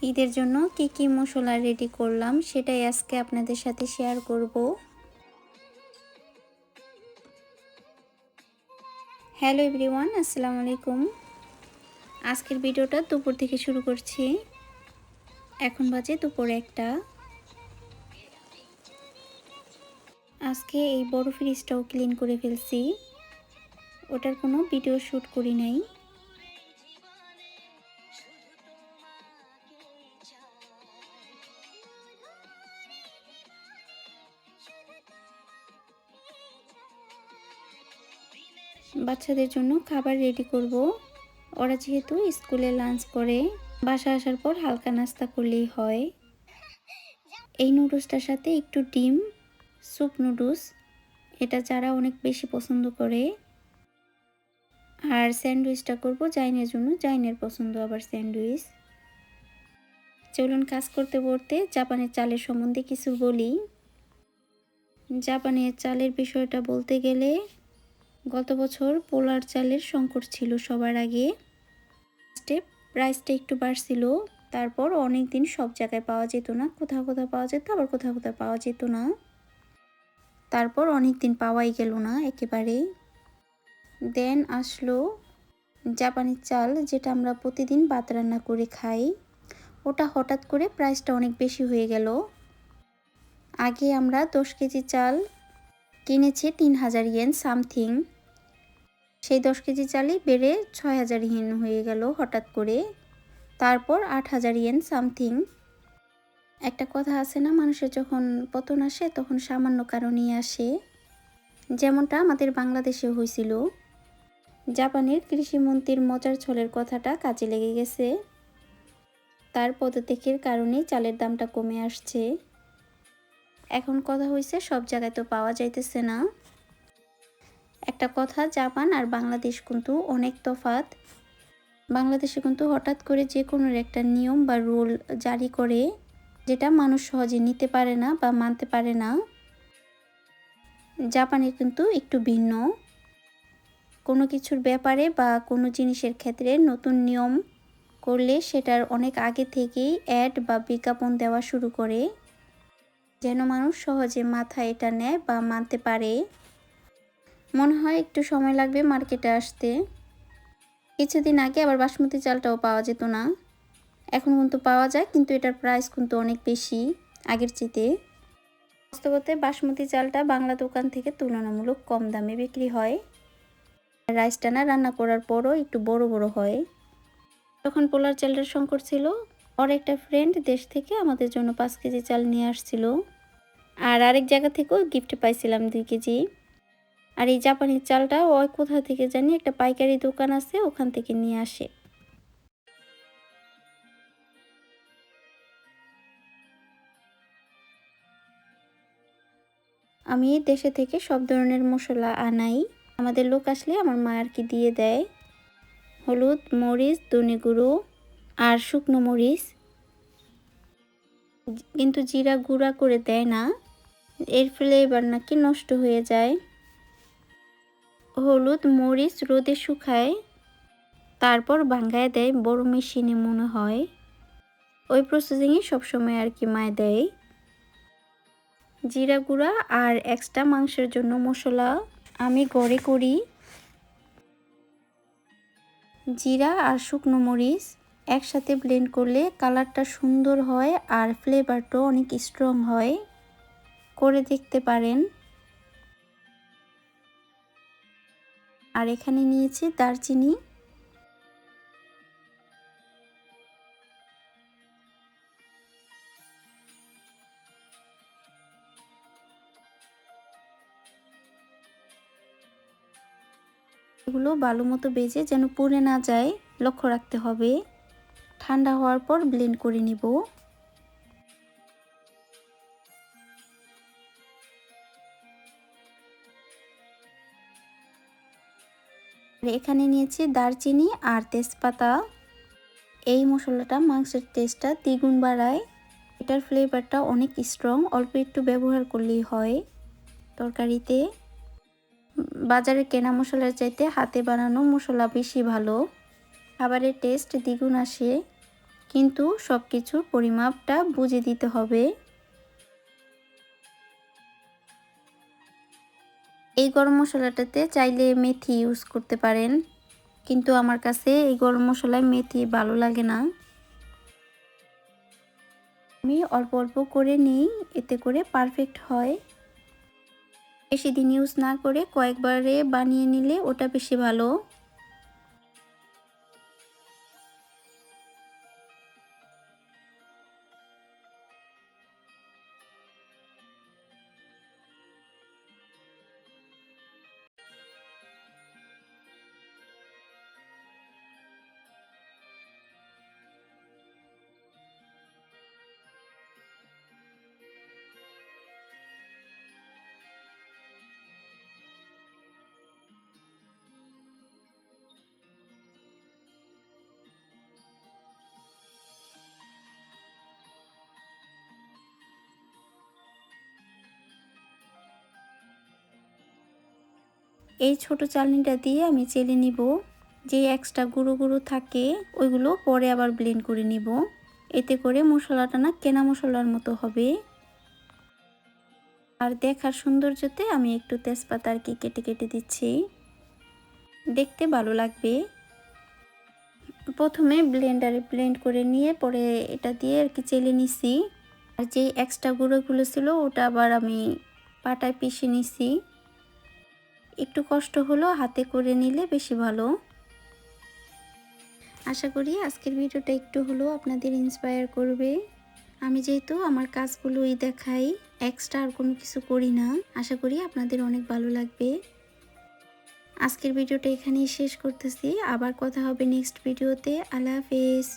ঈদের জন্য কি কি মশলা রেডি করলাম সেটাই আজকে আপনাদের সাথে শেয়ার করব। হ্যালো এভরিওয়ান, আসসালামু আলাইকুম। আজকের ভিডিওটা দুপুর থেকে শুরু করছি। এখন বাজে দুপুর 1টা। আজকে এই বড় ফ্রিজটাও ক্লিন করে ফেলছি। ওটার কোনো ভিডিও শ্যুট করি নাই। বাচ্চাদের জন্য খাবার রেডি করব। ওরা যেহেতু স্কুলে লাঞ্চ করে, বাসা আসার পর হালকা নাস্তা করলেই হয়। এই নুডলসটার সাথে একটু ডিম, স্যুপ নুডলস, এটা যারা অনেক বেশি পছন্দ করে। আর স্যান্ডউইচটা করব জাইনের জন্য, জাইনের পছন্দ আবার স্যান্ডউইচ। চলুন কাজ করতে করতে জাপানের চালের সম্বন্ধে কিছু বলি। জাপানের চালের বিষয়টা বলতে গেলে গত বছর পোলার চালের সংকট ছিল সবার আগে। প্রাইসটা একটু বাড়ছিল, তারপর অনেক দিন সব জায়গায় পাওয়া যেত না, কোথাও কোথাও পাওয়া যেত, আবার কোথাও কোথাও পাওয়া যেত না। তারপর অনেক দিন পাওয়াই গেল না একেবারে। দেন আসলো জাপানি চাল, যেটা আমরা প্রতিদিন ভাত রান্না করে খাই। ওটা হঠাৎ করে প্রাইসটা অনেক বেশি হয়ে গেল। আগে আমরা 10 কেজি চাল কিনেছি 3000 ইয়েন সামথিং। সেই 10 কেজি চালই বেড়ে 6000 ইয়েন হয়ে গেল হঠাৎ করে। তারপর 8000 ইয়েন সামথিং। একটা কথা আছে না, মানুষের যখন পতন আসে তখন সামান্য কারণেই আসে। যেমনটা আমাদের বাংলাদেশে হয়েছিল। জাপানের কৃষিমন্ত্রীর মজার ছলের কথাটা কাজে লেগে গেছে। তার পদত্যাগের কারণে চালের দামটা কমে আসছে। এখন কথা হয়েছে সব জায়গায় তো পাওয়া যাইতেছে না। একটা কথা, জাপান আর বাংলাদেশ কিন্তু অনেক তফাৎ। বাংলাদেশে কিন্তু হঠাৎ করে যে কোনো একটা নিয়ম বা রুল জারি করে, যেটা মানুষ সহজে নিতে পারে না বা মানতে পারে না। জাপানে কিন্তু একটু ভিন্ন। কোনো কিছুর ব্যাপারে বা কোনো জিনিসের ক্ষেত্রে নতুন নিয়ম করলে সেটার অনেক আগে থেকেই অ্যাড বা বিজ্ঞাপন দেওয়া শুরু করে, যেন মানুষ সহজে মাথায় এটা নেয় বা মানতে পারে। মনে হয় একটু সময় লাগবে মার্কেটে আসতে। কিছুদিন আগে আবার বাসমতি চালটাও পাওয়া যেত না, এখন কিন্তু পাওয়া যায়, কিন্তু এটার প্রাইস কিন্তু অনেক বেশি আগের চেয়ে। বাস্তবতে বাসমতি চালটা বাংলা দোকান থেকে তুলনামূলক কম দামে বিক্রি হয়। রাইসটা না রান্না করার পরও একটু বড় বড় হয়। যখন পোলার চালের সংকট ছিল, ওর একটা ফ্রেন্ড দেশ থেকে আমাদের জন্য 5 কেজি চাল নিয়ে আসছিল। আর আরেক জায়গা থেকেও গিফট পাইছিলাম 2 কেজি। আর এই জাপানি চালটা ওই কোথা থেকে জানি একটা পাইকারি দোকান আছে, ওখান থেকে নিয়ে আসে। আমি দেশে থেকে সব ধরনের মশলা আনাই। আমাদের লোক আসলে আমার মা আর কি দিয়ে দেয়। হলুদ, মরিচ, ধনে গুঁড়ো আর শুকনো মরিচ, কিন্তু জিরা গুঁড়া করে দেয় না, এর ফ্লেভার নাকি নষ্ট হয়ে যায়। হলুদ মরিচ রোদে শুকায়, তারপর ভাঙ্গায় দেয় বড় মেশিনে মনে হয়। ওই প্রসেসিংই সবসময় আর কি মায় দেয়। জিরা গুঁড়া আর এক্সট্রা মাংসের জন্য মশলা আমি ঘরে করি। জিরা আর শুকনো মরিচ একসাথে ব্লেন্ড করলে কালারটা সুন্দর হয় আর ফ্লেভারটাও অনেক স্ট্রং হয়। করে দেখতে পারেন। আর এখানে নিয়েছি দারচিনি। এগুলো ভালো মতো ভেজে যেন পুড়ে না যায় লক্ষ্য রাখতে হবে। ঠান্ডা হওয়ার পর ব্লেন্ড করে নিব। এখানে নিয়েছি দারচিনি আর তেজপাতা। এই মশলাটা মাংসের টেস্টটা দ্বিগুণ বাড়ায়। এটার ফ্লেভারটা অনেক স্ট্রং, অল্প একটু ব্যবহার করলেই হয় তরকারিতে। বাজারে কেনা মশলার চাইতে হাতে বানানো মশলা বেশি ভালো, খাবারের টেস্ট দ্বিগুণ আসে। কিন্তু সব কিছুর পরিমাপটা বুঝে দিতে হবে। এই গরম মশলাটাতে চাইলে মেথি ইউজ করতে পারেন, কিন্তু আমার কাছে এই গরম মশলায় মেথি ভালো লাগে না। আমি অল্প অল্প করে নিই, এতে করে পারফেক্ট হয়। বেশি দিন ইউজ না করে কয়েকবারে বানিয়ে নিলে ওটা বেশি ভালো। এই ছোট চালনিটা দিয়ে আমি চেলে নিব। যে এক্সট্রা গুঁড়ো গুঁড়ো থাকে ওইগুলো পরে আবার ব্লেন্ড করে নিব। এতে করে মশলাটা না কেনা মশলার মতো হবে। আর দেখার সৌন্দর্যতে আমি একটু তেজপাতা আর কি কেটে কেটে দিচ্ছি, দেখতে ভালো লাগবে। প্রথমে ব্লেন্ডারে ব্লেন্ড করে নিয়ে পরে এটা দিয়ে আর কি চেলে নিছি। আর যে এক্সট্রা গুঁড়োগুলো ছিল ওটা আবার আমি পাটায় পিষে নিছি। একটু কষ্ট হলো, হাতে করে নিলে বেশি ভালো। আশা করি আজকের ভিডিওটা একটু হলেও আপনাদের ইন্সপায়ার করবে। আমি যেহেতু আমার কাজগুলোই দেখাই, এক্সট্রা আর কোনো কিছু করি না। আশা করি আপনাদের অনেক ভালো লাগবে। আজকের ভিডিওটা এখানেই শেষ করতেছি। আবার কথা হবে নেক্সট ভিডিওতে। আল্লাহ হাফেজ।